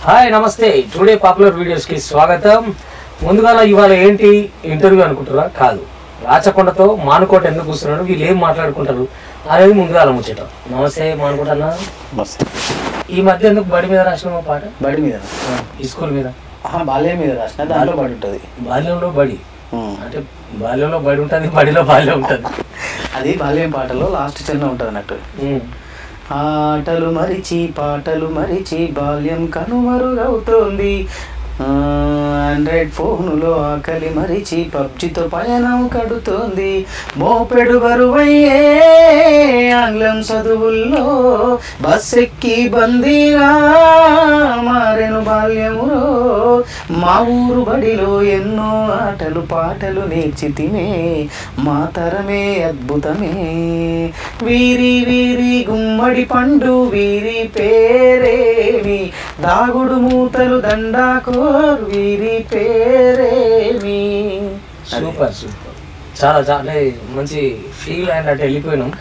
Hi నమస్తే, today popular వీడియోస్కి స్వాగతం. ముందుగా ఇవాళ ఏంటి ఇంటర్వ్యూ అనుకుంటారా? కాదు, రాచకొండతో మానుకోట ఎందుకు కూర్చున్నాడు, వీళ్ళు ఏం మాట్లాడుకుంటారు అనేది ముందుగా ముచ్చటం. నమస్తే మానుకోట అన్న. ఈ మధ్య ఎందుకు బడి మీద రాసిన పాట? బడి మీద, ఈ స్కూల్ మీద, బాల్యం మీద రాసిన. దాంట్లో బడి ఉంటుంది. బాల్యంలో బడి అంటే బాల్యంలో బడి ఉంటుంది, బడిలో బాల్యం ఉంటుంది. అది బాల్యం పాటలో లాస్ట్ చిన్న ఉంటుంది అన్నట్టు. ఆటలు మరిచి పాటలు మరిచి బాల్యం కనుమరుగవుతోంది, ఆండ్రాయిడ్ ఫోనులో ఆకలి మరిచి పబ్జితో పయనం కడుతోంది, మోపెడు బరువయ్యే ఆంగ్లం చదువుల్లో బస్ ఎక్కి బందీగా మారెను బాల్యములో, మా ఊరు బడిలో ఎన్నో ఆటలు పాటలు నేర్చితిమే, మా తరమే అద్భుతమే, వీరి వీరి గుమ్మడి పండు వీరి పేరేమి, దాగుడు మూతలు దండాకో వీరి పేరేమి. సూపర్ సూపర్, చాలా చాలా మంచి ఫీల్ అండ్ అటు వెళ్ళిపోయినాం.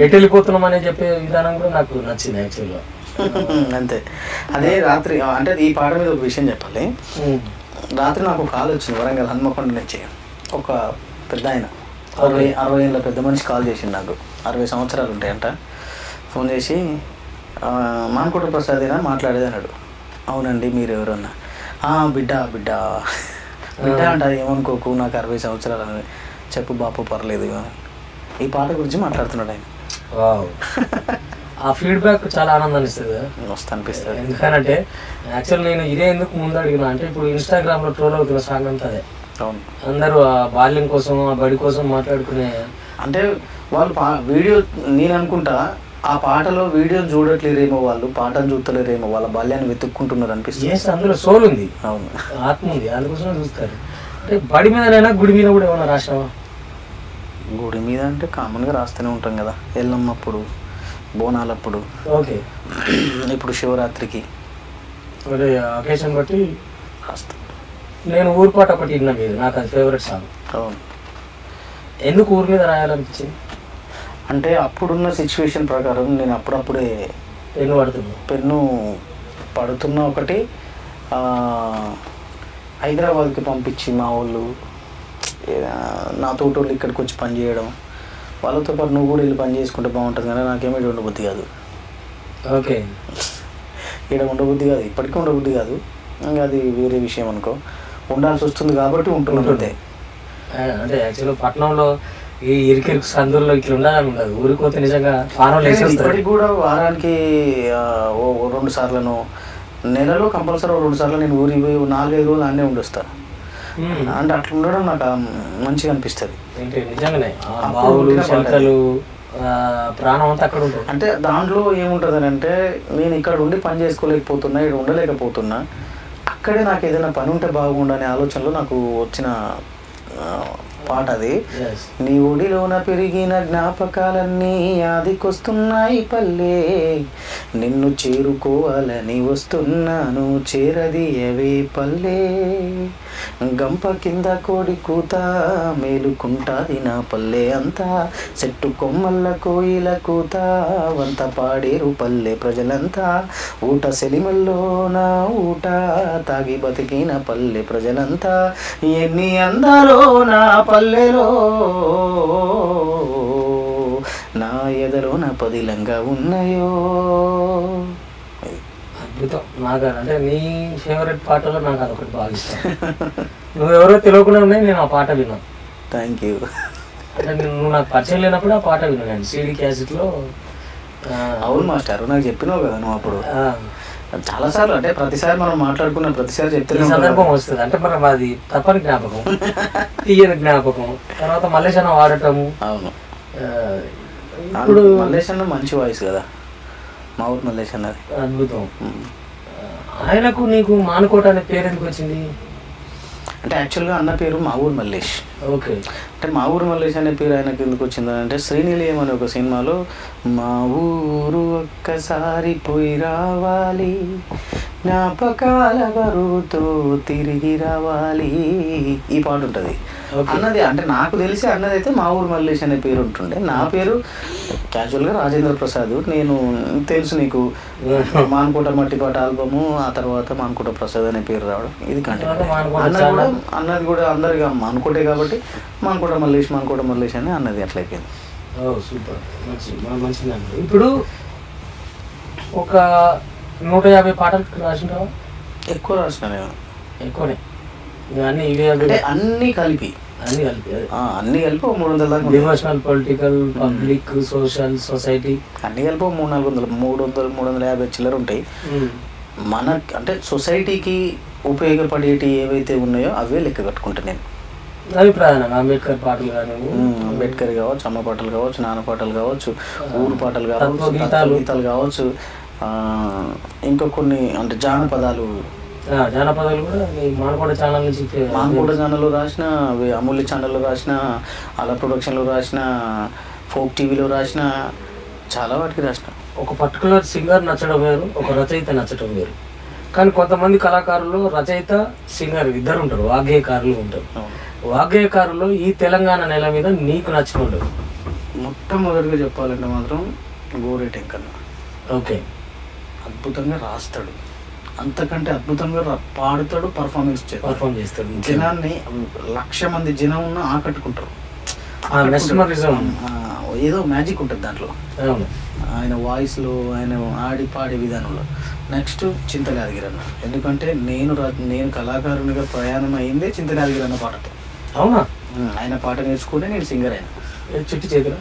ఎటు వెళ్ళిపోతున్నాం అని చెప్పే విధానం కూడా నాకు నచ్చింది యాక్చువల్గా. అంతే. అదే రాత్రి అంటే ఈ పాట మీద ఒక విషయం చెప్పాలి. రాత్రి నాకు కాల్ వచ్చింది వరంగల్ హన్మకొండ నుంచి. ఒక పెద్ద ఆయన 60 ఏళ్ళ పెద్ద మనిషి కాల్ చేసింది నాకు. 60 సంవత్సరాలు ఉంటాయంట. ఫోన్ చేసి మానుకోట ప్రసాదేనా మాట్లాడేది అన్నాడు. అవునండి, మీరు ఎవరన్నా? బిడ్డ బిడ్డ బిడ్డ అంట, ఏమనుకోకు, నాకు 60 సంవత్సరాలు అని చెప్పు బాపు, పర్లేదు. ఈ పాట గురించి మాట్లాడుతున్నాడు ఆయన. ఆ ఫీడ్బ్యాక్ చాలా ఆనందాన్ని ఇస్తుంది, మస్తు అనిపిస్తుంది. ఎందుకంటే యాక్చువల్ నేను ఇదే ఎందుకు ముందు అడిగినా అంటే, ఇప్పుడు ఇన్స్టాగ్రామ్లో ట్రోల్ అవుతున్న సాంగ్ అంతా అదే. అవును, అందరూ ఆ బాల్యం కోసం ఆ బడి కోసం మాట్లాడుకునే, అంటే వాళ్ళు వీడియో, నేను అనుకుంటా ఆ పాటలో వీడియో చూడట్లేరేమో, వాళ్ళు పాటను చూస్తలేరేమో, వాళ్ళ బాల్యాన్ని వెతుక్కుంటున్నారు అనిపిస్తుంది. అందులో సోల్ ఉంది, అవును, ఆత్మ ఉంది, అందుకోసమే చూస్తారు. అంటే బడి మీదనైనా గుడి మీద కూడా ఏమైనా రాసినావా? గుడి మీద అంటే కామన్గా రాస్తూనే ఉంటాం కదా, ఎల్లమ్మప్పుడు, బోనాలప్పుడు, ఓకే, ఇప్పుడు శివరాత్రికి అకేషన్ బట్టి రాస్తాం. నేను ఊరు పాట ఒకటి విన్నా మీద, నాకు అది ఫేవరెట్ సాంగ్. అవును, ఎందుకు ఊరి మీద రాయాలనిపించింది? అంటే అప్పుడున్న సిచ్యువేషన్ ప్రకారం నేను అప్పుడప్పుడే పెన్ను పడుతున్న ఒకటి హైదరాబాద్కి పంపించి మా వాళ్ళు నా తోటోళ్ళు ఇక్కడికి వచ్చి పని చేయడం, వాళ్ళతో పాటు నువ్వు కూడా వెళ్ళి పని చేసుకుంటే బాగుంటుంది కానీ నాకేమీ ఉండబుద్ధి కాదు. ఓకే, ఇక్కడ ఉండబుద్ధి కాదు, ఇప్పటికీ ఉండబుద్ధి కాదు. ఇంకా అది వేరే విషయం అనుకో, ఉండాల్సి వస్తుంది కాబట్టి ఉంటుందంతే. అంటే యాక్చువల్గా పట్టణంలో ఈ ఇరికిరికి సందుల్లో ఇట్లా ఉండాలని ఉండదు, ఊరికి పోతే నిజంగా ఇప్పటికి కూడా వారానికి 2 సార్లను, నెలలో కంపల్సరీ 2 సార్లు నేను ఊరికి పోయి 4-5 రోజులు అన్నీ ఉండొస్తా. అంటే అట్లా ఉండడం నాకు మంచిగా అనిపిస్తుంది. నిజంగానే బావులు శంకలు ప్రాణం అంతా అక్కడ ఉంటుంది. అంటే దాంట్లో ఏముంటుంది అని అంటే, నేను ఇక్కడ ఉండి పని చేసుకోలేకపోతున్నా, ఇక్కడ ఉండలేకపోతున్నా, అక్కడే నాకు ఏదైనా పని ఉంటే బాగుండనే ఆలోచనలో నాకు వచ్చిన పాట అది. నీ ఒడిలోన పెరిగిన జ్ఞాపకాలన్నీ యాదికొస్తున్నాయి పల్లె, నిన్ను చేరుకోవాలని వస్తున్నాను చేరదీయవే పల్లె, గంప కింద కోడి కూత మేలుకుంటాది నా పల్లె అంతా, చెట్టు కొమ్మల్ల కోయిల కూత వంత పాడేరు పల్లె ప్రజలంతా, ఊట సెలిమల్లో నా ఊట తాగి బతికిన పల్లె ప్రజలంతా, ఎన్ని అందాలో నా పల్లెలో నా ఎదలో నా పదిలంగా ఉన్నాయో. అద్భుతం. నాకు అంటే నీ ఫేవరెట్ పాటలో నాకు అదొకటి బాగా ఇష్టం. నువ్వెవరో తెలియకుండా ఉన్నాయి, నేను ఆ పాట విన్నాను. Thank you. అంటే నువ్వు నాకు పరిచయం లేనప్పుడు ఆ పాట విన్నాను CD క్యాసెట్లో. అవును మాస్టర్, నాకు చెప్పినావు కదా నువ్వు అప్పుడు చాలాసార్లు. అంటే ప్రతిసారి మనం మాట్లాడుకున్న ప్రతిసారి చెప్తే సందర్భం వస్తుంది. అంటే మనం అది తప్పని జ్ఞాపకం, తీయని జ్ఞాపకం, తర్వాత మల్లేష్ అన్న వాడటము. అవును, ఇప్పుడు మల్లేష్ అన్న మంచి వాయిస్ కదా, మా ఊరు మల్లేష్ అన్నది అద్భుతం. ఆయనకు నీకు మానుకోట అనే పేరు ఎందుకు వచ్చింది? అంటే యాక్చువల్గా అన్న పేరు మా ఊరు మల్లేష్. ఓకే, అంటే మా ఊరు మల్లేష్ అనే పేరు ఆయనకు ఎందుకు వచ్చిందని అంటే, శ్రీనిలయం అనే ఒక సినిమాలో మా ఊరు ఒక్కసారి పోయి రావాలి, జ్ఞాపకాల బరువుతో తిరిగి రావాలి, ఈ పాట ఉంటుంది. అన్నది అంటే నాకు తెలిసి అన్నది అయితే మా ఊరు మల్లేష్ అనే పేరు ఉంటుండే. నా పేరు క్యాజువల్గా రాజేంద్ర ప్రసాద్. నేను తెలుసు నీకు మాన్కోట మట్టిపాట ఆల్బము, ఆ తర్వాత మాన్కోట ప్రసాద్ అనే పేరు రావడం ఇది కంటిన్యూ. అన్నది కూడా అందరిగా మాన్కోటే కాబట్టి మాన్కోట మల్లేష్ అని అన్నది అట్లా అయిపోయింది. సూపర్, మంచిది. ఇప్పుడు ఒక 150 పాటలు రాసినావా? ఎక్కువ రాసిన నేను, ఎక్కువనే. అన్ని అన్ని కలిపి అన్ని కలిపి 300 దాకా. Devotional, political, public, social, society అన్ని కలిపి 350 చిల్లర ఉంటాయి. మన అంటే సొసైటీకి ఉపయోగపడేటి ఏవైతే ఉన్నాయో అవే లెక్క కట్టుకుంటా నేను. అవి ప్రధానంగా అంబేద్కర్ పాటలు కానీ, అంబేద్కర్ కావచ్చు, అమ్మ పాటలు కావచ్చు, నాన్న పాటలు కావచ్చు, ఊరు పాటలు కావచ్చు, గీతాలు కావచ్చు, ఇంకా కొన్ని అంటే జానపదాలు కూడా మానకోట ఛానల్ నుంచి, మానకోట ఛానల్లో రాసిన, అమూల్య ఛానల్లో రాసిన, అలా ప్రొడక్షన్లో రాసిన, ఫోక్ టీవీలో రాసిన, చాలా వాటికి రాసిన. ఒక పర్టికులర్ సింగర్ నచ్చడం వేరు, ఒక రచయిత నచ్చడం వేరు. కానీ కొంతమంది కళాకారులు రచయిత, సింగర్ ఇద్దరు ఉంటారు, వాగ్గేయకారులు ఉంటారు. వాగ్గేయకారులు ఈ తెలంగాణ నేల మీద నీకు నచ్చిన ఉండవు? మొట్టమొదటిగా చెప్పాలంటే మాత్రం గోరేటి వెంకన్న. ఓకే, అద్భుతంగా రాస్తాడు, అంతకంటే అద్భుతంగా పాడుతాడు, పర్ఫామ్ చేస్తాడు. జనాన్ని 1,00,000 మంది జనం ఉన్న ఆకట్టుకుంటారు. ఏదో మ్యాజిక్ ఉంటుంది దాంట్లో, ఆయన వాయిస్లో, ఆయన ఆడి పాడే విధానంలో. నెక్స్ట్ చింతగాదిగిరి అన్న, ఎందుకంటే నేను కళాకారునిగా ప్రయాణం అయిందే చింతగాదిగిరి అన్న పాటతో. అవునా? ఆయన పాట నేర్చుకునే నేను సింగర్ అయినా. చుట్టి చేతుల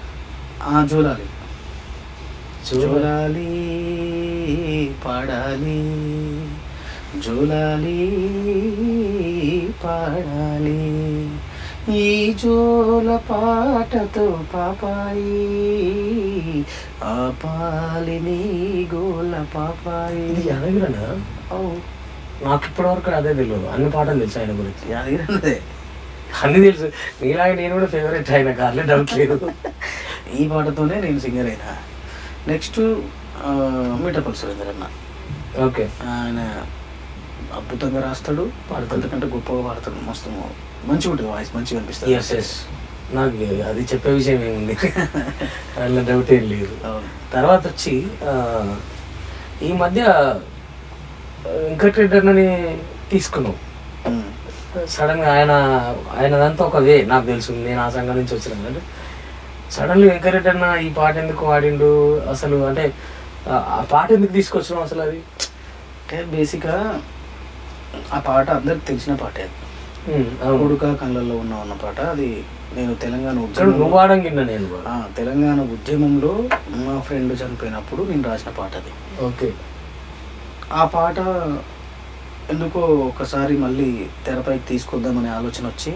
జోలాలి జోలాలి పాడాలి, జోలాలి పాడాలి, ఈ జోల పాటతో పాపాయి ఆపాలి నీ గోల పాపాయి. యాదగిరనా? నాకు ఇప్పటివరకు అదే తెలియదు. అన్ని పాటలు తెలుసు ఆయన గురించి. యాదగిరి అన్నదే అన్ని తెలుసు. నీలాగే నేను కూడా ఫేవరెట్ అయినా, కార్లే డౌట్ లేదు. ఈ పాటతోనే నేను సింగర్ అయినా. నెక్స్ట్ మిఠాపల్లి సురేందర్ అన్న. ఓకే, ఆయన అద్భుతంగా రాస్తాడు, పాడతాడు, కంటే గొప్పగా పాడతాడు. మస్తు మంచిగా ఉంటుంది వాయిస్, మంచిగా అనిపిస్తుంది. ఎస్, నాకు అది చెప్పే విషయం ఏముంది, అట్లా డౌట్ ఏం లేదు. తర్వాత వచ్చి ఈ మధ్య వెంకటరెడ్డి తీసుకున్నావు సడన్గా. ఆయనదంతా ఒక వే నాకు తెలుసు, నేను ఆ సంఘం నుంచి వచ్చిన. అంటే సడన్లీ వెంకటరెడ్డి అన్న ఈ పాట ఎందుకు వాడిండు అసలు? అంటే ఆ పాట ఎందుకు తీసుకొచ్చినావు అసలు? అది అంటే బేసిక్గా ఆ పాట అందరికి తెలిసిన పాటే. కొడుక కళ్ళల్లో ఉన్న పాట అది. నేను తెలంగాణ ఉద్యమంలో మా ఫ్రెండ్ చనిపోయినప్పుడు నేను రాసిన పాట అది. ఓకే, ఆ పాట ఎందుకో ఒకసారి మళ్ళీ తెరపైకి తీసుకొద్దామనే ఆలోచన వచ్చి,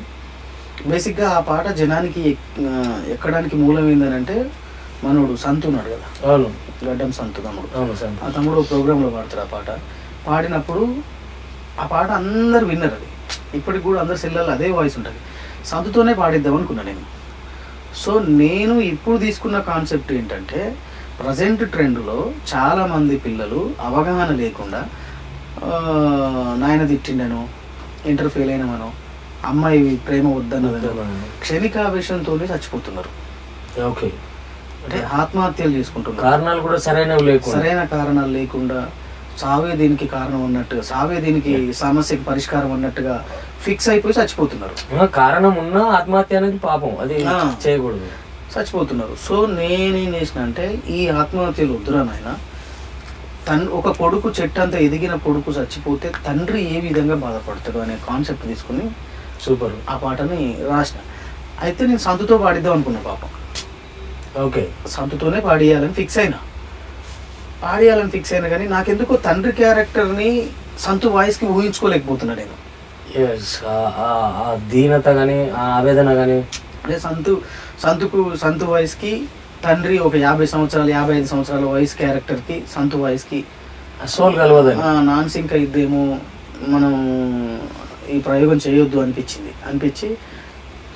బేసిక్గా ఆ పాట జనానికి ఎక్కడానికి మూలం ఏంటంటే మనోడు సంతు ఉన్నాడు కదా. అవును, గడ్డం సంతు తమ్ముడు. ఆ తమ్ముడు ప్రోగ్రాంలో పాడతాడు. ఆ పాట పాడినప్పుడు ఆ పాట అందరు విన్నారు. అది ఇప్పటికి కూడా అందరు సెల్లలో అదే వాయిస్ ఉంటుంది. సంతుతోనే పాడిద్దాం అనుకున్నా నేను. సో నేను ఇప్పుడు తీసుకున్న కాన్సెప్ట్ ఏంటంటే, ప్రజెంట్ ట్రెండ్లో చాలామంది పిల్లలు అవగాహన లేకుండా నాయన తిట్టిండను, ఇంటర్ ఫెయిల్ అయినామనో, అమ్మాయి ప్రేమ వద్దన్నదనో క్షణికావేశంతోనే చచ్చిపోతున్నారు. ఓకే, అంటే ఆత్మహత్యలు చేసుకుంటున్నారు. కారణాలు కూడా సరైన కారణాలు లేకుండా సావే దీనికి కారణం అన్నట్టుగా, సావే దీనికి సమస్యకి పరిష్కారం అన్నట్టుగా ఫిక్స్ అయిపోయి చచ్చిపోతున్నారు. కారణం ఉన్నా ఆత్మహత్య అనేది పాపం, అది చేయకూడదు, చచ్చిపోతున్నారు. సో నేనేం చేసిన అంటే, ఈ ఆత్మహత్యలు వద్దురా నాయన, ఒక కొడుకు చెట్టు అంతా ఎదిగిన కొడుకు చచ్చిపోతే తండ్రి ఏ విధంగా బాధపడతాడు అనే కాన్సెప్ట్ తీసుకుని సూపర్ ఆ పాటని రాసిన. అయితే నేను సంతుతో పాడిద్దాం అనుకున్నా పాపం. ఓకే, సంతుతోనే పాడియాలని ఫిక్స్ అయినా కానీ నాకెందుకో తండ్రి క్యారెక్టర్ని సంతు వాయిస్కి ఊహించుకోలేకపోతున్నా నేను. దీనత కానీ, ఆవేదన కానీ, అంటే సంతు వాయిస్కి తండ్రి ఒక 50 సంవత్సరాలు 55 సంవత్సరాల వయసు క్యారెక్టర్కి సంతు వాయిస్కి సోల్ కలవదని, నాన్ సింక్ అయిద్దేమో, మనం ఈ ప్రయోగం చేయొద్దు అనిపించి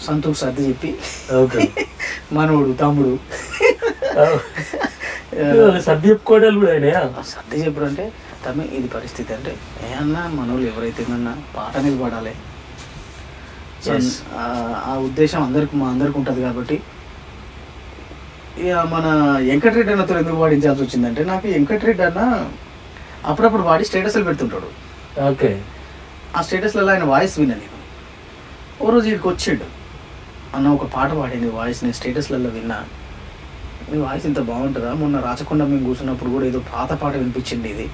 సంతుకు సర్ది చెప్పి, మనోడు తమ్ముడు సర్ది చెప్పుకోవడాలు కూడా అయినాయా? సర్ది చెప్పుడు అంటే, తమ్మి ఇది పరిస్థితి అంటే, ఏ అన్నా మనోళ్ళు ఎవరైతే ఏమన్నా పాట అనేది పాడాలి, ఆ ఉద్దేశం మా అందరికి ఉంటుంది కాబట్టి ఇక మన వెంకటరెడ్డి అన్నతో ఎందుకు పాడించాల్సి వచ్చిందంటే నాకు వెంకటరెడ్డి అన్న అప్పుడప్పుడు వాడి స్టేటస్లు పెడుతుంటాడు. ఓకే. ఆ స్టేటస్లలో ఆయన వాయిస్ విన్నా నేను. ఓ రోజు వీడికి వచ్చాడు, అన్న ఒక పాట పాడింది వాయిస్ నేను స్టేటస్లలో విన్నా, నీ వాయిస్ ఇంత బాగుంటుందా, మొన్న రాచకొండ మేము కూర్చున్నప్పుడు కూడా ఏదో పాత పాట వినిపించింది ఇది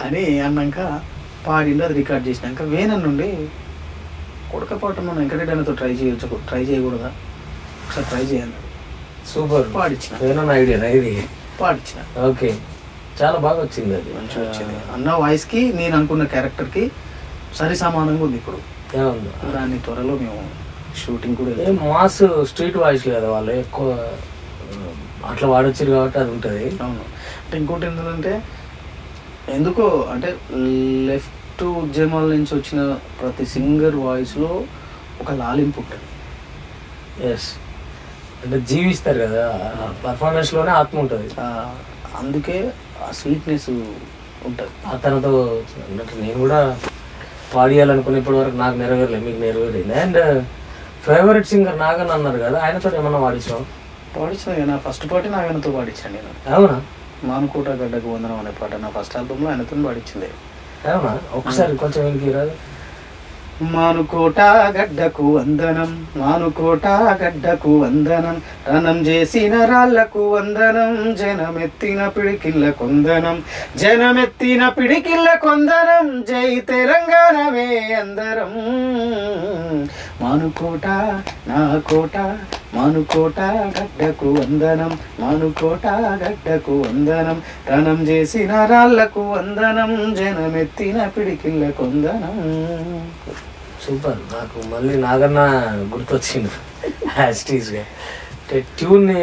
అని అన్నాక పాడిండు. అది రికార్డ్ చేసినాక వేనన్ నుండి కొడుక పాట మనం వెంకటరెడ్డి అన్నతో ట్రై చేయకూడదా, ఒకసారి ట్రై చేయాలి. సూపర్. పాడించిన ఐడియా ఇది పాడించిన. ఓకే, చాలా బాగా వచ్చింది. అది మంచిగా వచ్చింది. అన్న వాయిస్కి నేను అనుకున్న క్యారెక్టర్కి సరి సమానంగా ఉంది ఇప్పుడు. దాన్ని త్వరలో మేము షూటింగ్ కూడా మాస్ స్ట్రీట్ వాయిస్ లేదా వాళ్ళు ఎక్కువ అట్లా వాడొచ్చారు కాబట్టి అది ఉంటుంది. అవును. అంటే ఇంకోటి ఏంటంటే ఎందుకో అంటే లెఫ్ట్ ఉద్యమాల నుంచి వచ్చిన ప్రతి సింగర్ వాయిస్లో ఒక లాలింపు ఉంటుంది. ఎస్, అంటే జీవిస్తారు కదా, పర్ఫార్మెన్స్లోనే ఆత్మ ఉంటుంది. అందుకే ఆ స్వీట్నెస్ ఉంటుంది. తనతో నేను కూడా పాడియాలనుకున్న ఇప్పటి వరకు నాకు నెరవేరలేదు, మీకు నెరవేరింది. అండ్ ఫేవరెట్ సింగర్ నాగన్ అన్నారు కదా, ఆయనతో ఏమన్నా పాడించావు? పాడించిన నా ఫస్ట్ పాట నాగన్నతో పాడించాను నేను. అవునా? మానుకోట గడ్డకు వందనం అనే పాట నా ఫస్ట్ ఆల్బమ్లో ఆయనతో పాడించింది. అవునా? ఒకసారి కొంచెం వెనక్కి రాదు. మానుకోట గడ్డకు వందనం, మానుకోట గడ్డకు వందనం, రణం చేసిన రాళ్లకు వందనం, జనమెత్తిన పిడికిళ్ళ కొందనం, జనమెత్తిన పిడికిళ్ళ కొందనం, జై తెలంగాణమే అందరం. మానుకోట నా కోట, మానుకోట గడ్డకు వందనం, మానుకోట గడ్డకు వందనం, రణం చేసిన రాళ్లకు వందనం, జనమెత్తిన పిడికిళ్ళ కొందనం. సూపర్. నాకు మళ్ళీ నాగన్న గుర్తొచ్చిండు యాస్టీస్గా. ట్యూన్ని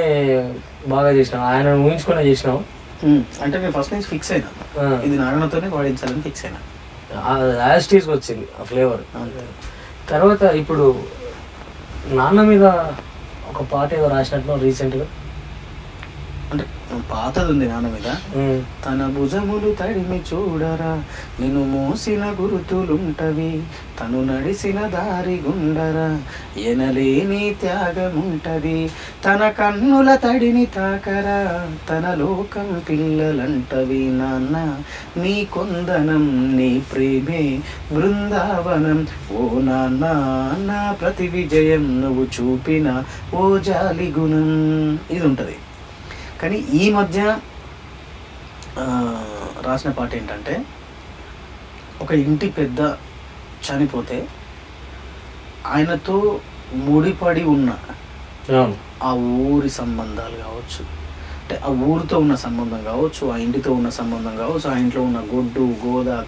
బాగా చేసినావు, ఆయన ఊహించుకునే చేసినావు. అంటే నేను ఫస్ట్ నుంచి ఫిక్స్ అయినా ఇది నాగన్నతోనే పాడించాలని ఫిక్స్ అయినా. యాస్టీస్గా వచ్చింది ఆ ఫ్లేవర్. తర్వాత ఇప్పుడు నాన్న మీద ఒక పాట ఏదో రాసినట్టు రీసెంట్గా, అంటే పాతది ఉంది నాన్న మీద. తన భుజములు తడిమి చూడరా, నేను మోసిన గుర్తులుంటవి, తను నడిసిన దారి గుండరా, ఎనలేని త్యాగముంటది, తన కన్నుల తడిని తాకరా, తన లోకం పిల్లలంటవి, నాన్న నీ కొందనం, నీ ప్రేమే బృందావనం, ఓ నాన్న నా ప్రతి విజయం నువ్వు చూపిన ఓ జాలి గుణం. ఇది ఉంటుంది. కానీ ఈ మధ్య రాసిన పాట ఏంటంటే, ఒక ఇంటి పెద్ద చనిపోతే ఆయనతో ముడిపడి ఉన్న ఆ ఊరి సంబంధాలు కావచ్చు, అంటే ఆ ఊరితో ఉన్న సంబంధం కావచ్చు, ఆ ఇంటితో ఉన్న సంబంధం కావచ్చు, ఆ ఇంట్లో ఉన్న గొడ్డు గోద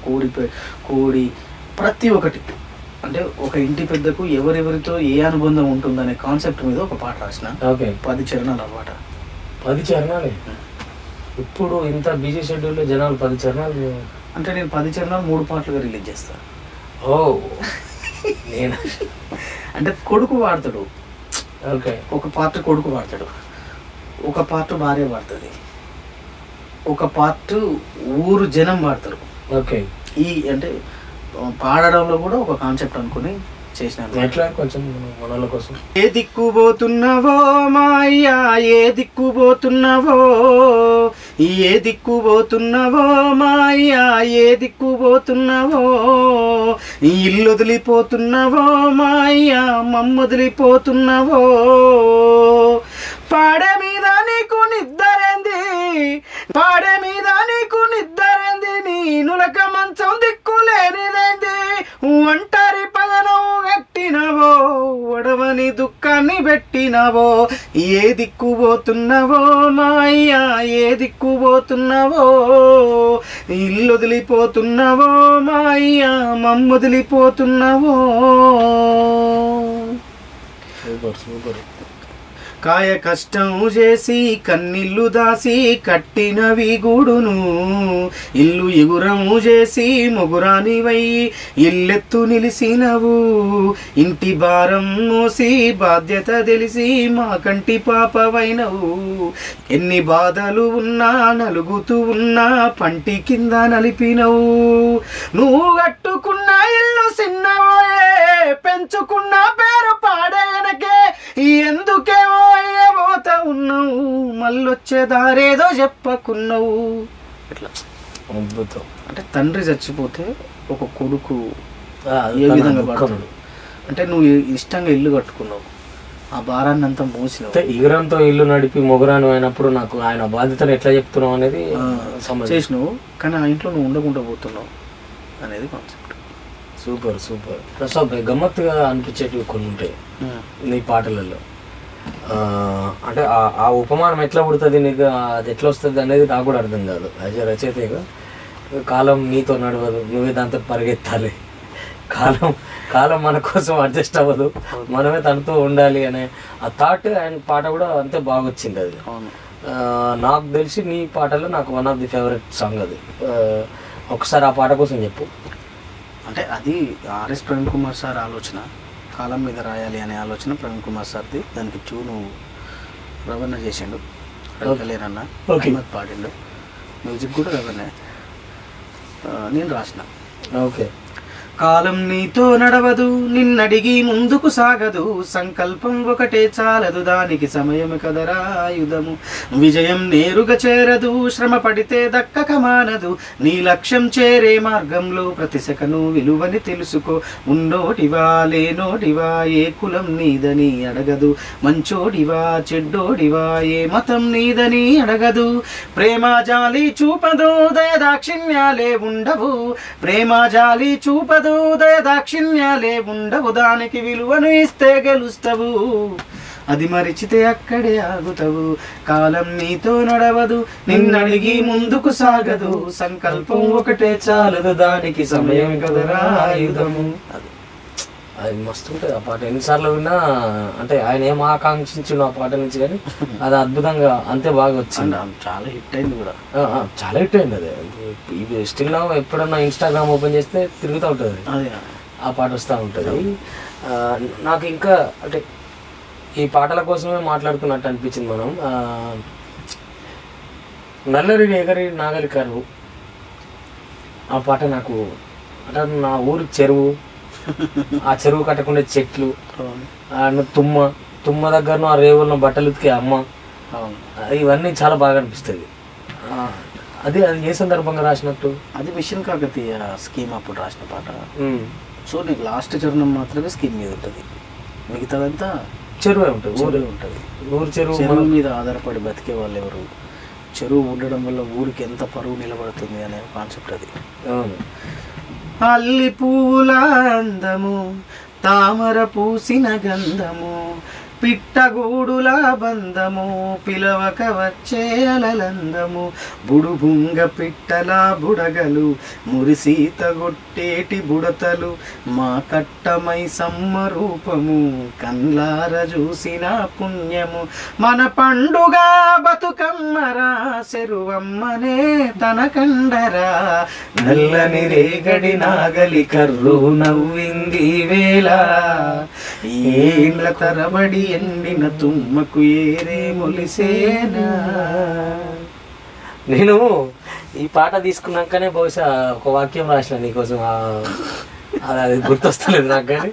కోడి ప్రతి ఒక్కటి, అంటే ఒక ఇంటి పెద్దకు ఎవరెవరితో ఏ అనుబంధం ఉంటుందనే కాన్సెప్ట్ మీద ఒక పాట రాసిన. 10 చరణాలు అన్నమాట. 10 చరణాలు. ఇప్పుడు ఇంత బిజీ షెడ్యూల్లో జనాలు 10 చరణాలు అంటే నేను 10 చరణాలు 3 పాటలుగా రిలీజ్ చేస్తాను. ఓ నేను అంటే కొడుకు వాడతాడు, ఓకే, ఒక పార్ట్ కొడుకు వాడతాడు, ఒక పార్ట్ భార్య వాడుతుంది, ఒక పార్ట్ ఊరు జనం వాడతారు. ఓకే. ఈ అంటే పాడడంలో కూడా ఒక కాన్సెప్ట్ అనుకుని చేసినాను. ఎట్లా కొంచెం మనల కోసం. ఏ దిక్కుపోతున్నవో మాయ్యా, ఏ దిక్కుపోతున్నవో, ఏ దిక్కుపోతున్నవో మాయ్యా, ఏ దిక్కుపోతున్నవో, ఇల్లు వదిలిపోతున్నవో మాయ్యా, మమ్మొదిలిపోతున్నవో, పాడ మీద నీకు నిద్దరేంది, పాడ మీద నీకు నిద్దరేంది, నీ నులక మంచం దిక్కులేనిదేంది, ఒంటరి పదనం కట్టినవో, ఒడవని దుఃఖాన్ని పెట్టినవో, ఏ దిక్కుపోతున్నవో మాయ్యా, ఏ దిక్కుపోతున్నవో, ఇల్లు వదిలిపోతున్నవో మాయ్యా, మమ్మొదిలిపోతున్నవో. Super super. కాయ కష్టం చేసి కన్నిల్లు దాసి కట్టినవి గూడును ఇల్లు ఎగురము చేసి మొగురానివై ఇల్లెత్తు నిలిసినవు ఇంటి భారం మోసి బాధ్యత తెలిసి మా కంటి పాపవైనవు ఎన్ని బాధలు ఉన్నా నలుగుతూ ఉన్నా పంటి కింద నలిపినవు నువ్వు కట్టుకున్న ఇల్లు చిన్నవోయే పెంచుకున్న పేరు పాడేనకే ఎందుకేమో అయ్యబోతా ఉన్నావు మళ్ళొచ్చే దారేదో చెప్పకున్నావు. ఇట్లా అద్భుతం. అంటే తండ్రి చచ్చిపోతే ఒక కొడుకు ఏ విధంగా పడుతుంది అంటే నువ్వు ఇష్టంగా ఇల్లు కట్టుకున్నావు, ఆ భారాన్ని అంతా మోసినావు. ఈగరంతో ఇల్లు నడిపి మొగరాను అయినప్పుడు నాకు ఆయన బాధ్యతను ఎట్లా చెప్తున్నావు అనేది చేసినావు, కానీ ఆ ఇంట్లో నువ్వు ఉండకుండా పోతున్నావు అనేది కాన్సెప్ట్. Super super. ప్రసాద్ గమ్మత్తుగా అనిపించేటివి కొన్ని ఉంటాయి నీ పాటలలో. అంటే ఆ ఉపమానం ఎట్లా పుడుతుంది నీకు, అది ఎట్లా వస్తుంది అనేది నాకు కూడా అర్థం కాదు. యాజ్ ఎ రచయితగా కాలం నీతో నడవదు, నువ్వే దాంతో పరిగెత్తాలి, కాలం మన కోసం అడ్జస్ట్ అవ్వదు, మనమే తనతో ఉండాలి అనే ఆ థాట్ అండ్ పాట కూడా అంతే బాగా వచ్చింది. అది నాకు తెలిసి నీ పాటలో నాకు one of the favourite song అది. ఒకసారి ఆ పాట కోసం చెప్పు. అంటే అది ఆర్ఎస్ ప్రవీణ్ కుమార్ సార్ ఆలోచన, కాలం మీద రాయాలి అనే ఆలోచన ప్రవీణ్ కుమార్ సార్ది. దానికి ట్యూను రవణ చేసిండు, రవికలేనన్న పాడిండు, మ్యూజిక్ కూడా రవణ, నేను రాసిన. ఓకే. కాలం నీతో నడవదు, నిన్నడిగి ముందుకు సాగదు, సంకల్పం ఒకటే చాలదు, దానికి సమయం కదరా ఆయుధము, విజయం నేరుగా చేరదు, శ్రమ పడితే దక్కక మానదు, నీ లక్ష్యం చేరే మార్గంలో ప్రతి సెకను విలువని తెలుసుకో, ఉన్నోడివా లేనోడివా ఏ కులం నీదని అడగదు, మంచోడివా చెడ్డోడివా ఏ మతం నీదని అడగదు, ప్రేమ జాలి చూపదు దయదాక్షిణ్యాలే ఉండవు, ప్రేమ జాలి చూపదు దాక్షిణ్యాలే ఉండవు, దానికి విలువను ఇస్తే గెలుస్తావు, అది మరిచితే అక్కడే ఆగుతావు, కాలం నీతో నడవదు, నిన్నడిగి ముందుకు సాగదు, సంకల్పం ఒకటే చాలదు, దానికి సమయం కదరా ఆయుధము. అది మస్తు ఉంటుంది ఆ పాట. ఎన్నిసార్లు విన్నా అంటే ఆయన ఏం ఆకాంక్షించిన ఆ పాట నుంచి, కానీ అది అద్భుతంగా అంతే బాగా వచ్చింది. చాలా హిట్ అయింది కూడా, చాలా హిట్ అయింది. అది స్టిల్ నా ఎప్పుడన్నా ఇన్స్టాగ్రామ్ ఓపెన్ చేస్తే తిరుగుతూ ఉంటుంది, ఆ పాట వస్తూ ఉంటుంది. నాకు ఇంకా అంటే ఈ పాటల కోసమే మాట్లాడుతున్నట్టు అనిపించింది. మనం నల్లరి ఎగరి నాగలి కరువు ఆ పాట నాకు అంటే నా ఊరి చెరువు, ఆ చెరువు కట్టకుండా చెట్లు, తుమ్మ దగ్గర ఆ రేవులను బట్టలు ఉతికే అమ్మ, ఇవన్నీ చాలా బాగా అనిపిస్తుంది. అది ఏ సందర్భంగా రాసినట్టు? అది మిషన్ కాకతీయ స్కీమ్ అప్పుడు రాసిన పాట. సో నీకు లాస్ట్ చరణం మాత్రమే స్కీమ్ మీద ఉంటుంది, మిగతాదంతా చెరువే ఉంటుంది, ఊరే ఉంటుంది. ఊరు చెరువు మీద ఆధారపడి బతికే వాళ్ళు ఎవరు, చెరువు ఉండడం వల్ల ఊరికి ఎంత పరువు నిలబడుతుంది అనే కాన్సెప్ట్ అది. అల్లి పూల అందము, తామర పూసిన గంధము, పిట్టగూడుల బంధము, పిలవక వచ్చే అలలందము, బుడుబుంగ పిట్టల బుడగలు, మురిసీత గొట్టేటి బుడతలు, మా కట్టమై సమ్మరూపము, కన్లార చూసిన పుణ్యము, మన పండుగ బతుకమ్మరా, చెరువమ్మనే తన కండరా, నల్లని రేగడి నాగలి కర్రు నవ్వింది వేళ, ఏళ్ళ తరబడి ఎండిన తుమ్మకు ఏరే మొలిసేనా. నేను ఈ పాట తీసుకున్నాకనే బహుశా ఒక వాక్యం రాసిన నీకోసం, అది గుర్తొస్తలేదు నాకు, కానీ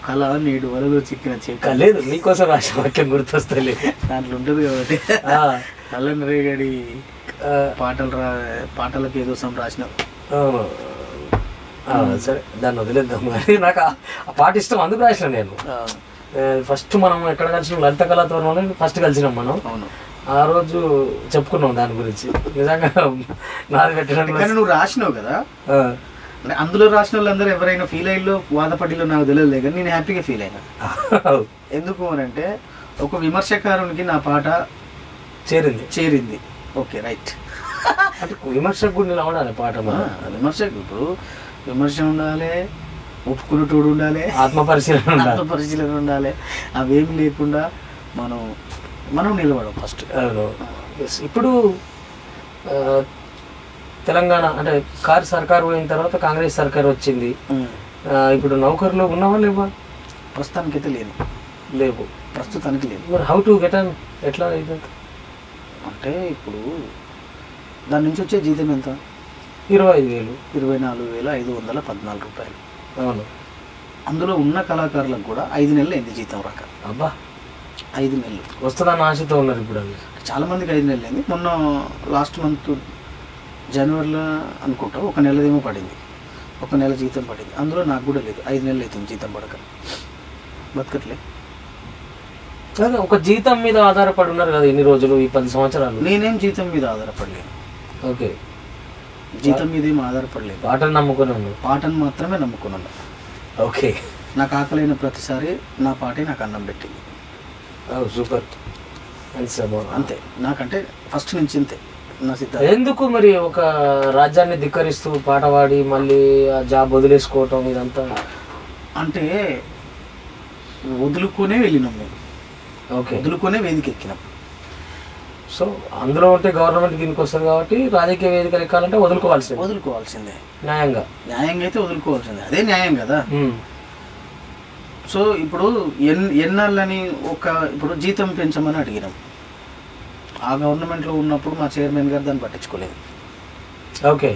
కళ నేడు వలలో చిక్కిన లేదు నీకోసం రాసిన వాక్యం గుర్తొస్తలేదు. దాంట్లో ఉంటుంది కాబట్టి నల్లని రేగడి పాటలకు ఏదో రాసిన. సరే దాన్ని వదిలేద్దాం, కానీ నాకు ఆ పాట ఇష్టం, అందుకు రాసిన నేను. ఫస్ట్ మనం ఎక్కడ కలిసినాం, లలిత కళాతోరణంలో ఫస్ట్ కలిసినాం మనం. ఆ రోజు చెప్పుకున్నాం దాని గురించి. నిజంగా నాది పెట్టిన నువ్వు రాసినావు కదా, అందులో రాసిన వాళ్ళందరూ ఎవరైనా ఫీల్ అయ్యిలో బాధపడిలో నాకు తెలియదు, కానీ నేను హ్యాపీగా ఫీల్ అయినా. ఎందుకు అని అంటే ఒక విమర్శకారునికి నా పాట చేరింది. ఓకే రైట్, అంటే విమర్శకు కూడా నిలబడాలి పాట. విమర్శకు ఇప్పుడు విమర్శ ఉండాలి, ఒప్పుకునేటోడు ఉండాలి, ఆత్మపరిశీలన ఉండాలి. అవేమి లేకుండా మనం నిలబడం ఫస్ట్. ఇప్పుడు తెలంగాణ అంటే సర్కార్ పోయిన తర్వాత కాంగ్రెస్ సర్కార్ వచ్చింది. ఇప్పుడు నౌకర్లో ఉన్నావా లేవా? ప్రస్తుతానికైతే లేవు, ప్రస్తుతానికి లేదు. మరి హౌ టు గెట్ అన్ ఎట్లా అంటే ఇప్పుడు దాని నుంచి వచ్చే జీతం ఎంత? 25,000, 24,514 రూపాయలు. అవును. అందులో ఉన్న కళాకారులకు కూడా 5 నెలలు అయింది జీతం రాక. అబ్బా, 5 నెలలు వస్తుందన్న ఆశతో ఉన్నారు ఇప్పుడు. చాలా మందికి 5 నెలలు అయింది. మొన్న లాస్ట్ మంత్ జనవరిలో అనుకుంటా 1 నెలదేమో పడింది, 1 నెల జీతం పడింది. అందులో నాకు కూడా లేదు, 5 నెలలు అవుతుంది జీతం పడక, బతకట్లే. ఒక జీతం మీద ఆధారపడి ఉన్నారు కదా ఇన్ని రోజులు, ఈ 10 సంవత్సరాలు. నేనేం జీతం మీద ఆధారపడలేను. ఓకే, జీతం మీద ఏం ఆధారపడలేదు. పాటను నమ్ముకుని ఉన్నాను, పాటను మాత్రమే నమ్ముకున్నాను. ఓకే. నాకు ఆకలైన ప్రతిసారి నా పాటే నాకు అన్నం పెట్టింది. సూపర్, అంతే. నాకంటే ఫస్ట్ నుంచి అంతే నా సిద్ధం. ఎందుకు మరి ఒక రాజ్యాన్ని ధిక్కరిస్తూ పాట పాడి మళ్ళీ ఆ జాబ్ వదిలేసుకోవటం ఇదంతా? అంటే వదులుకొనే వెళ్ళినాం మేము. ఓకే, వదులుకొనే వేదిక ఎక్కినాం. సో అందులో ఉంటే గవర్నమెంట్ దీనికి వస్తుంది కాబట్టి రాజకీయ వేదికలు ఎక్కాలంటే వదులుకోవాల్సిందే. న్యాయంగా అయితే వదులుకోవాల్సిందే, అదే న్యాయం కదా. సో ఇప్పుడు ఎన్నాళ్ళని ఇప్పుడు జీతం పెంచమని అడిగినాం. ఆ గవర్నమెంట్లో ఉన్నప్పుడు మా చైర్మన్ గారు దాన్ని పట్టించుకోలేదు. ఓకే,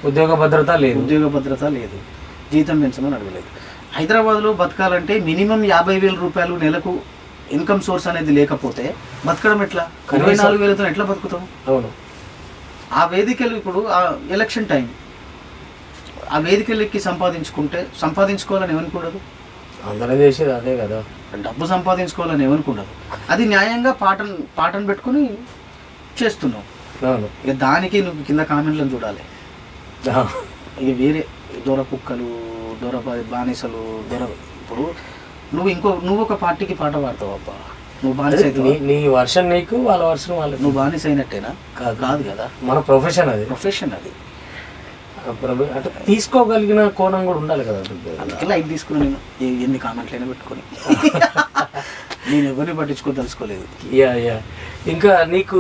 ఉద్యోగ భద్రత లేదు, జీతం పెంచమని అడగలేదు. హైదరాబాద్లో బతకాలంటే మినిమం 50,000 రూపాయలు నెలకు ఇన్కమ్ సోర్స్ అనేది లేకపోతే బతకడం ఎట్లా? 24,000తో ఎట్లా బతుకుతాం? అవును. ఆ వేదికలు ఇప్పుడు ఎలక్షన్ టైం, ఆ వేదికలకి సంపాదించుకోవాలని ఏమనుకుండదు? అందరూ చేసేది అదే కదా, డబ్బు సంపాదించుకోవాలని ఏమనుకుండదు. అది న్యాయంగా పాటను పెట్టుకుని చేస్తున్నావు. ఇక దానికి నువ్వు కింద కామెంట్లను చూడాలి. ఇక వేరే దొర కుక్కలు, దొర బానిసలు, ఇప్పుడు నువ్వు ఒక పార్టీకి పాట పాడతావు అబ్బా, నువ్వు బానిస అయితే నీ వర్షన్ నీకు, వాళ్ళ వర్షన్ వాళ్ళకి. నువ్వు బానిస అయినట్టేనా? కాదు కదా, మన ప్రొఫెషన్ అది. అంటే తీసుకోగలిగిన కోణం కూడా ఉండాలి కదా. అందుకే లైట్ తీసుకున్నా నేను, ఎన్ని కామెంట్లైనా పెట్టుకొని. నేను ఎవరిని పట్టించుకోదలుచుకోలేదు. ఇంకా నీకు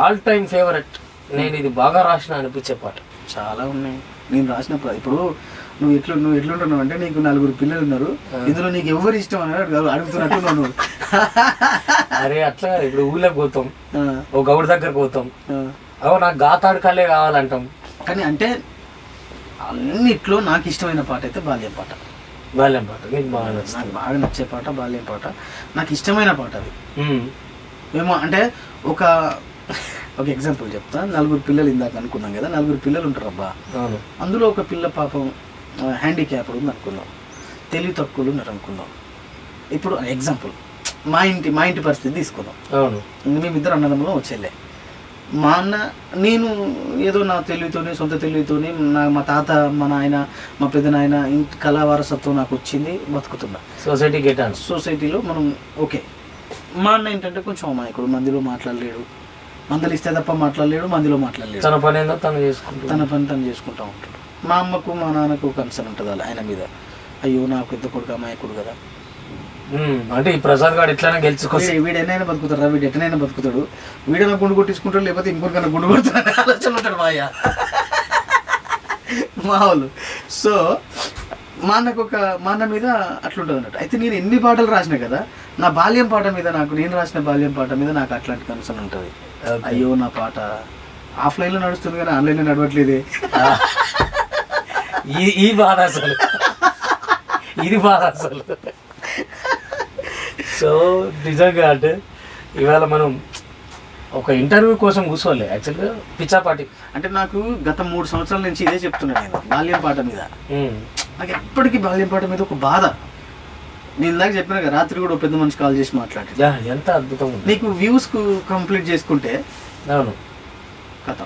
ఆల్ టైమ్ ఫేవరెట్, నేను ఇది బాగా రాసిన అనిపించే పాట? చాలా ఉన్నాయి నేను రాసిన. ఇప్పుడు నువ్వు ఎట్లుంటున్నావు అంటే, నీకు 4 పిల్లలు ఉన్నారు, ఇందులో నీకు ఎవరు ఇష్టం అని అడుగుతున్నట్టు నువ్వు. అరే అట్లా ఇప్పుడు ఊళ్ళకి పోతాం, ఓ గౌడ్ దగ్గరకు పోతాం, నాకు గాతాడు కళ్ళే కావాలంటాం. కానీ అంటే అన్నిట్లో నాకు ఇష్టమైన పాట అయితే బాల్యం పాట. నాకు బాగా నచ్చే పాట బాల్యం పాట, నాకు ఇష్టమైన పాట అది. మేము అంటే ఒక ఎగ్జాంపుల్ చెప్తా. 4 పిల్లలు ఇందాక అనుకున్నాం కదా, 4 పిల్లలు ఉంటారు అబ్బా. అందులో ఒక పిల్ల పాపం హ్యాండిక్యాప్డ్ ఉంది అనుకున్నాం, తెలివి తక్కువలు ఉన్నారు అనుకున్నాం. ఇప్పుడు ఎగ్జాంపుల్ మా ఇంటి పరిస్థితి తీసుకుందాం. మేమిద్దరు అన్నదమ్ములం వచ్చేళ్ళే. మా అన్న నేను ఏదో నా తెలివితోని, సొంత తెలివితోని, మా తాత, మా నాయన, మా పెద్ద నాయన ఇంటి కళా వారసత్వం నాకు వచ్చింది, బతుకుతున్నా. సొసైటీలో మనం ఓకే. మా అన్న ఏంటంటే కొంచెం అమాయకుడు, మందిలో మాట్లాడలేడు, మందలు ఇస్తే తప్ప మాట్లాడలేడు, మందిలో మాట్లాడలేడు, తన పని తను చేసుకుంటూ ఉంటాడు. మా అమ్మకు మా నాన్నకు కన్సర్న్ ఉంటుంది అలా ఆయన మీద. అయ్యో నాకు పెద్ద కొడుకు అమాయకుడు కదా, అంటే ఈ ప్రసాద్ గారు ఎట్లైనా గెలుచుకోవచ్చు, వీడు ఎన్నైనా బతుకుతాడు, వీడు ఎట్లనైనా బతుకుతాడు, వీడైనా గుండు కొట్టించుకుంటాడు, లేకపోతే ఇంకొకరికైనా గుండు కొడుతాడు ఆలోచన ఉంటాడు మా వాళ్ళు. సో మా అన్న మీద అట్లుంటుంది అన్నట్టు. అయితే నేను ఎన్ని పాటలు రాసిన కదా, నా బాల్యం పాట మీద నేను రాసిన బాల్యం పాట మీద నాకు అట్లాంటి కన్సర్న్ ఉంటుంది. అయ్యో నా పాట ఆఫ్లైన్లో నడుస్తుంది కానీ ఆన్లైన్లో నడవట్లేదే, ఈ బాధ అసలు, ఇది బాధ అసలు. సో నిజంగా అంటే ఇవాళ మనం ఒక ఇంటర్వ్యూ కోసం కూర్చోలే, యాక్చువల్గా పిచ్చాపాటి. అంటే నాకు గత 3 సంవత్సరాల నుంచి ఇదే చెప్తున్నాను నేను బాల్యం పాట మీద. నాకు ఎప్పటికీ బాల్యం పాట మీద ఒక బాధ. నేను ఇందాక చెప్పిన కదా, రాత్రి కూడా పెద్ద మనిషి కాల్ చేసి మాట్లాడి, ఎంత అద్భుతం నీకు వ్యూస్కు కంప్లీట్ చేసుకుంటే. అవును, కథ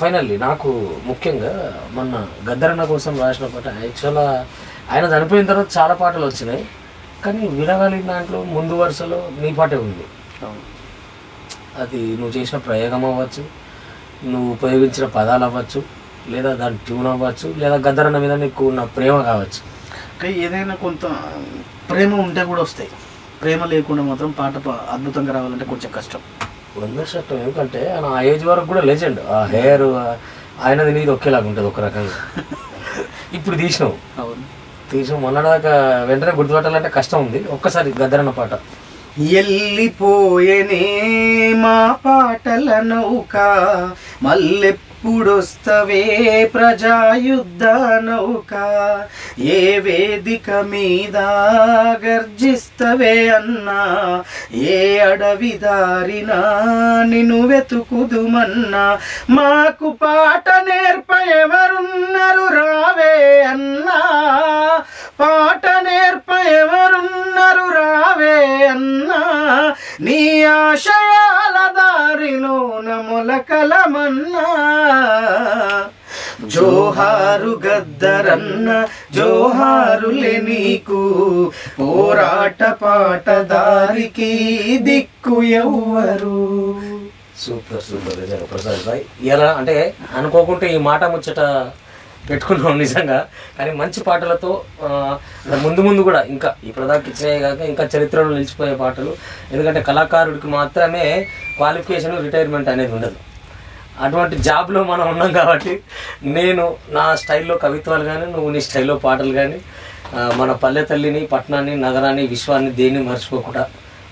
ఫైనల్లీ నాకు ముఖ్యంగా మొన్న గద్దరన్న కోసం రాసిన పాట, యాక్చువల్గా ఆయన చనిపోయిన తర్వాత చాలా పాటలు వచ్చినాయి, కానీ వినగలిగిన దాంట్లో ముందు వరుసలో నీ పాటే ఉంది. అది నువ్వు చేసిన ప్రయోగం అవ్వచ్చు, నువ్వు ఉపయోగించిన పదాలు అవ్వచ్చు, లేదా దాని ట్యూన్ అవ్వచ్చు, లేదా గద్దరన్న మీద నీకు ఉన్న ప్రేమ కావచ్చు. అంటే ఏదైనా కొంత ప్రేమ ఉంటే కూడా వస్తాయి, ప్రేమ లేకుండా మాత్రం పాట అద్భుతంగా రావాలంటే కొంచెం కష్టం. 100%. ఎందుకంటే ఆయన ఆ ఏజ్ వరకు కూడా లెజెండ్. ఆ హెయిర్ ఆయనది నీది ఒకేలాగా ఉంటుంది ఒక రకంగా. ఇప్పుడు తీసినావు మొన్నదాకా వెంటనే గుర్తుపట్టాలంటే కష్టం ఉంది. ఒక్కసారి గద్దరన్న పాట. ఎల్లిపోయేనే మా పాటల నౌక, మల్లెప్పుడొస్తవే ప్రజాయుద్ధ నౌక, ఏ వేదిక మీద గర్జిస్తవే అన్నా, ఏ అడవి దారినా నిన్ను వెతుకుదుమన్నా, మాకు పాట నేర్ప ఎవరున్నారు రావే అన్నా, పాట నేర్ప ఎవరున్నారు రావే అన్నా, నీ ఆశయాల దారిలోన మొలకలమన్నా. జోహారు గద్దరన్న జోహారులే నీకు, పోరాట పాట దారికి దిక్కు ఎవ్వరు. సూపర్ సూపర్ నిజంగా ప్రసాద్ భాయ్. ఎలా అంటే అనుకోకుంటే ఈ మాట ముచ్చట పెట్టుకున్నాం నిజంగా. కానీ మంచి పాటలతో ముందు ముందు కూడా ఇంకా ఇప్పటిదాకా ఇచ్చినాయి కాక ఇంకా చరిత్రలో నిలిచిపోయే పాటలు. ఎందుకంటే కళాకారుడికి మాత్రమే క్వాలిఫికేషన్, రిటైర్మెంట్ అనేది ఉండదు. అటువంటి జాబ్లో మనం ఉన్నాం కాబట్టి నేను నా స్టైల్లో కవిత్వాలు కానీ, నువ్వు నీ స్టైల్లో పాటలు కానీ, మన పల్లె తల్లిని, పట్టణాన్ని, నగరాన్ని, విశ్వాన్ని దేన్ని మర్చిపోకుండా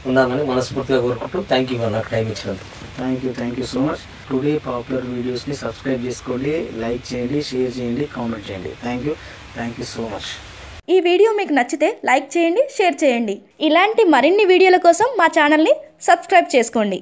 ఉందామని మనస్ఫూర్తిగా కోరుకుంటూ థ్యాంక్ యూ నాకు టైం ఇచ్చినందుకు. Thank you so much. Today popular వీడియోస్ని సబ్స్క్రైబ్ చేసుకోండి, లైక్ చేయండి, షేర్ చేయండి, కామెంట్ చేయండి. Thank you so much. ఈ వీడియో మీకు నచ్చితే లైక్ చేయండి, షేర్ చేయండి. ఇలాంటి మరిన్ని వీడియోల కోసం మా ఛానల్ని సబ్స్క్రైబ్ చేసుకోండి.